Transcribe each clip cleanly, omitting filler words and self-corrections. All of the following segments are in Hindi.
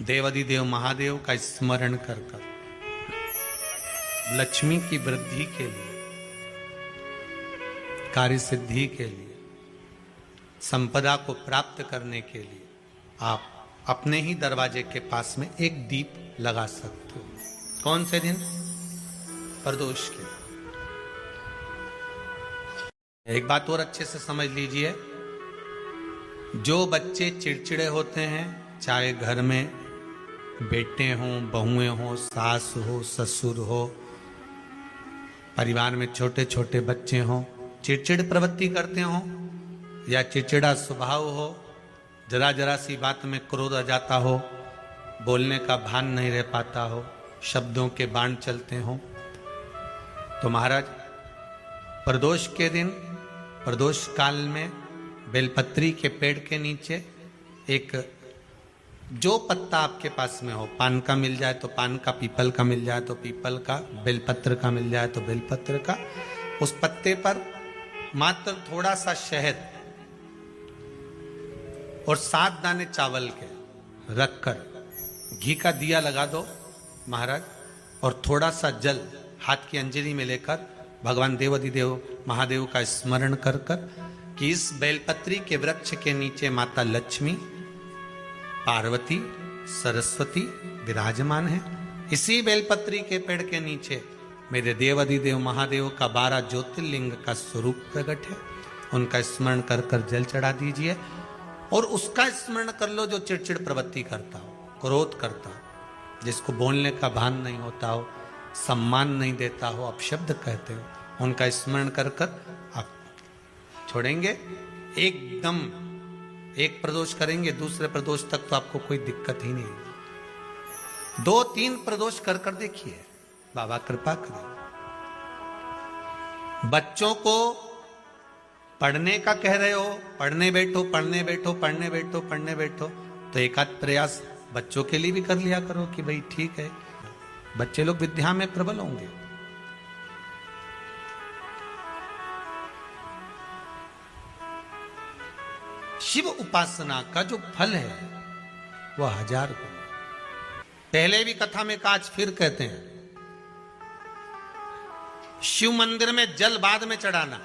देवाधिदेव महादेव का स्मरण कर कर लक्ष्मी की वृद्धि के लिए, कार्य सिद्धि के लिए, संपदा को प्राप्त करने के लिए आप अपने ही दरवाजे के पास में एक दीप लगा सकते हो। कौन से दिन? प्रदोष के। एक बात और अच्छे से समझ लीजिए, जो बच्चे चिड़चिड़े होते हैं, चाहे घर में बेटे हों, बहुएं हों, सास हो, ससुर हो, परिवार में छोटे छोटे बच्चे हों, चिड़चिड़ प्रवृत्ति करते हों या चिड़चिड़ा स्वभाव हो, जरा जरा सी बात में क्रोध आ जाता हो, बोलने का भान नहीं रह पाता हो, शब्दों के बाण चलते हों, तो महाराज प्रदोष के दिन, प्रदोष काल में बेलपत्री के पेड़ के नीचे एक जो पत्ता आपके पास में हो, पान का मिल जाए तो पान का, पीपल का मिल जाए तो पीपल का, बेलपत्र का मिल जाए तो बेलपत्र का, उस पत्ते पर मात्र थोड़ा सा शहद और 7 दाने चावल के रखकर घी का दिया लगा दो महाराज, और थोड़ा सा जल हाथ की अंजलि में लेकर भगवान देवाधिदेव महादेव का स्मरण कर कर कि इस बेलपत्री के वृक्ष के नीचे माता लक्ष्मी, पार्वती, सरस्वती विराजमान है। इसी बेलपत्री के पेड़ के नीचे मेरे देवाधिदेव महादेव का 12 ज्योतिर्लिंग का स्वरूप प्रकट है। उनका स्मरण कर कर जल चढ़ा दीजिए और उसका स्मरण कर लो जो चिड़चिड़ प्रवृत्ति करता हो, क्रोध करता हो, जिसको बोलने का भान नहीं होता हो, सम्मान नहीं देता हो, अपशब्द कहते हो, उनका स्मरण कर कर आप छोड़ेंगे। एकदम एक प्रदोष करेंगे, दूसरे प्रदोष तक तो आपको कोई दिक्कत ही नहीं। 2-3 प्रदोष कर कर देखिए, बाबा कृपा करें। बच्चों को पढ़ने का कह रहे हो, पढ़ने बैठो, पढ़ने बैठो, पढ़ने बैठो, पढ़ने बैठो, तो एक आध प्रयास बच्चों के लिए भी कर लिया करो कि भाई ठीक है, बच्चे लोग विद्या में प्रबल होंगे। शिव उपासना का जो फल है वह 1000 गुना। पहले भी कथा में काज फिर कहते हैं, शिव मंदिर में जल बाद में चढ़ाना,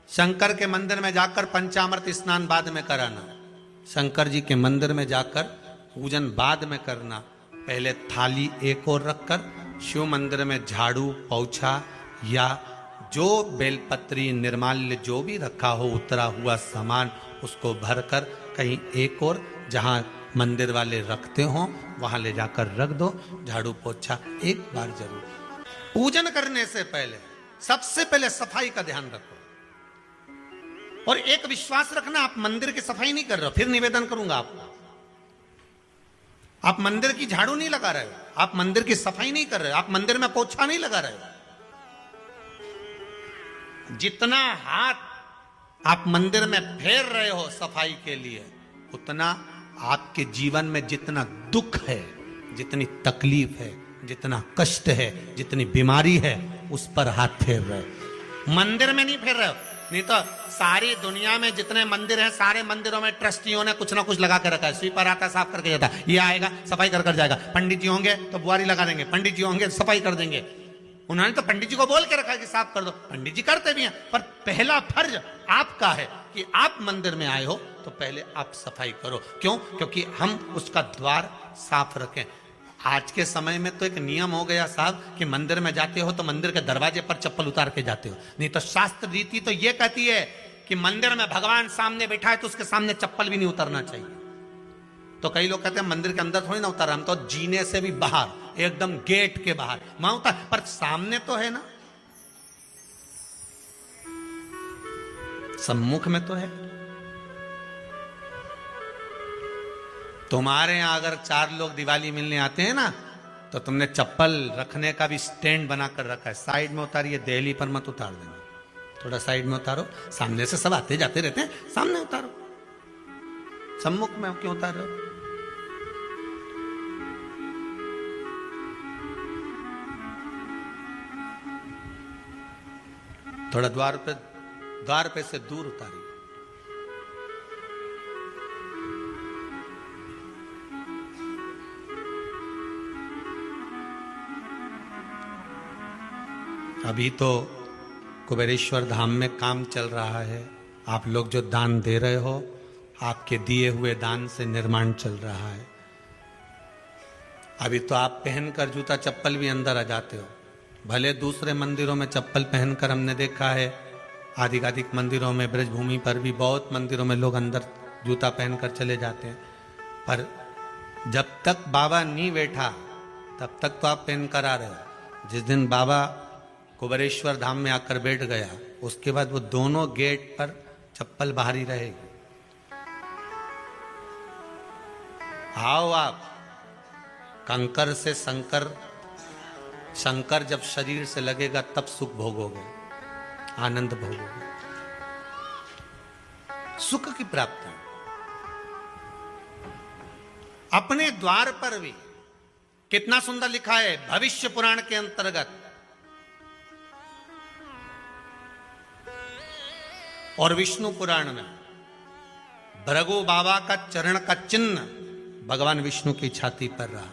शंकर के मंदिर में जाकर पंचामृत स्नान बाद में कराना, शंकर जी के मंदिर में जाकर पूजन बाद में करना, पहले थाली एक और रखकर शिव मंदिर में झाड़ू, पोछा या जो बेलपत्री, निर्माल्य जो भी रखा हो, उतरा हुआ सामान, उसको भरकर कहीं एक और जहां मंदिर वाले रखते हो वहां ले जाकर रख दो। झाड़ू पोछा एक बार जरूर। पूजन करने से पहले सबसे पहले सफाई का ध्यान रखो और एक विश्वास रखना, आप मंदिर की सफाई नहीं कर रहे हो, फिर निवेदन करूंगा आपको, आप मंदिर की झाड़ू नहीं लगा रहे हो, आप मंदिर की सफाई नहीं कर रहे हो, आप मंदिर में पोछा नहीं लगा रहे हो। जितना हाथ आप मंदिर में फेर रहे हो सफाई के लिए, उतना आपके जीवन में जितना दुख है, जितनी तकलीफ है, जितना कष्ट है, जितनी बीमारी है, उस पर हाथ फेर रहे हो, मंदिर में नहीं फेर रहे हो। नहीं तो सारी दुनिया में जितने मंदिर हैं, सारे मंदिरों में ट्रस्टियों ने कुछ ना कुछ लगा के रखा है। स्वीपर आता है, साफ करके जाता है, ये आएगा सफाई कर कर जाएगा, पंडित जी होंगे तो बुआरी लगा देंगे, पंडित जी होंगे सफाई कर देंगे। उन्होंने तो पंडित जी को बोल के रखा है कि साफ कर दो, पंडित जी करते भी हैं, पर पहला फर्ज आपका है कि आप मंदिर में आए हो तो पहले आप सफाई करो। क्यों? क्योंकि हम उसका द्वार साफ रखें। आज के समय में तो एक नियम हो गया साहब कि मंदिर में जाते हो तो मंदिर के दरवाजे पर चप्पल उतार के जाते हो, नहीं तो शास्त्र रीति तो ये कहती है कि मंदिर में भगवान सामने बैठा है तो उसके सामने चप्पल भी नहीं उतरना चाहिए। तो कई लोग कहते हैं मंदिर के अंदर थोड़ी ना उतार, हम तो जीने से भी बाहर, एकदम गेट के बाहर वहां उतार, पर सामने तो है ना, सम्मुख में तो है। तुम्हारे यहां अगर 4 लोग दिवाली मिलने आते हैं ना, तो तुमने चप्पल रखने का भी स्टैंड बनाकर रखा है, साइड में उतारिए, देहली पर मत उतार देना, थोड़ा साइड में उतारो, सामने से सब आते जाते रहते हैं, सामने उतारो, सम्मुख में क्यों उतार रहे हो? थोड़ा द्वार पे से दूर उतारिए। अभी तो कुबेरेश्वर धाम में काम चल रहा है। आप लोग जो दान दे रहे हो, आपके दिए हुए दान से निर्माण चल रहा है। अभी तो आप पहनकर जूता चप्पल भी अंदर आ जाते हो। भले दूसरे मंदिरों में चप्पल पहनकर हमने देखा है, आधिकाधिक मंदिरों में, ब्रजभूमि पर भी बहुत मंदिरों में लोग अंदर जूता पहनकर चले जाते हैं, पर जब तक बाबा नहीं बैठा तब तक तो आप पहनकर आ रहे हो। जिस दिन बाबा कुबेरेश्वर धाम में आकर बैठ गया, उसके बाद वो दोनों गेट पर चप्पल बाहर ही रहेगी। आओ आप, कंकर से शंकर जब शरीर से लगेगा तब सुख भोगोगे, आनंद भोगोगे, सुख की प्राप्ति। अपने द्वार पर भी कितना सुंदर लिखा है भविष्य पुराण के अंतर्गत, और विष्णु पुराण में भृगु बाबा का चरण का चिन्ह भगवान विष्णु की छाती पर रहा।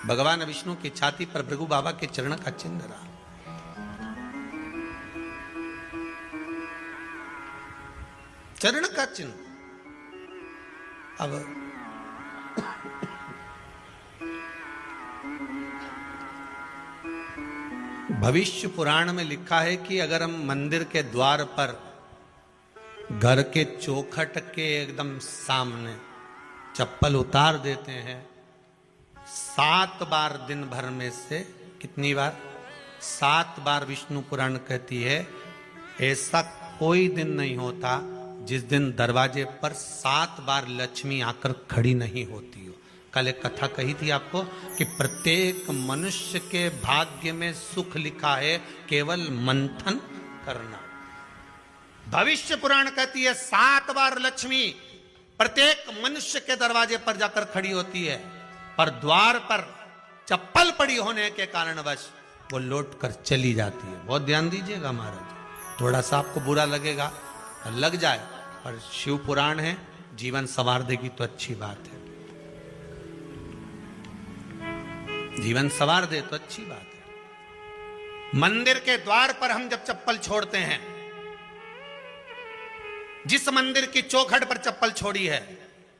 भगवान विष्णु की छाती पर भृगु बाबा के चरण का चिन्ह रहा। चरण का चिन्ह। अब भविष्य पुराण में लिखा है कि अगर हम मंदिर के द्वार पर, घर के चौखट के एकदम सामने चप्पल उतार देते हैं, 7 बार दिन भर में से, कितनी बार? 7 बार विष्णु पुराण कहती है ऐसा कोई दिन नहीं होता जिस दिन दरवाजे पर 7 बार लक्ष्मी आकर खड़ी नहीं होती हो। कल एक कथा कही थी आपको कि प्रत्येक मनुष्य के भाग्य में सुख लिखा है, केवल मंथन करना। भविष्य पुराण कहती है 7 बार लक्ष्मी प्रत्येक मनुष्य के दरवाजे पर जाकर खड़ी होती है, पर द्वार पर चप्पल पड़ी होने के कारणवश वो लौट कर चली जाती है। बहुत ध्यान दीजिएगा महाराज, थोड़ा सा आपको बुरा लगेगा, लग जाए, पर शिव पुराण है, जीवन संवार देगी तो अच्छी बात है, जीवन संवार दे तो अच्छी बात है। मंदिर के द्वार पर हम जब चप्पल छोड़ते हैं, जिस मंदिर की चौखट पर चप्पल छोड़ी है,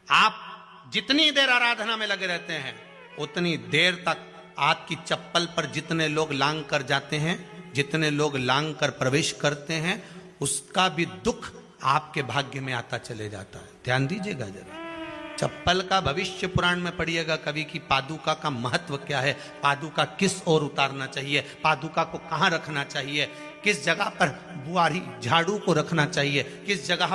आप जितनी देर आराधना में लगे रहते हैं उतनी देर तक आपकी चप्पल पर जितने लोग लांग कर जाते हैं, जितने लोग लांग कर प्रवेश करते हैं, उसका भी दुख आपके भाग्य में आता चले जाता है। ध्यान दीजिएगा जरा, चप्पल का भविष्य पुराण में पढ़िएगा कभी कि पादुका का महत्व क्या है, पादुका किस ओर उतारना चाहिए, पादुका को कहां रखना चाहिए, किस जगह पर बुआरी झाड़ू को रखना चाहिए, किस जगह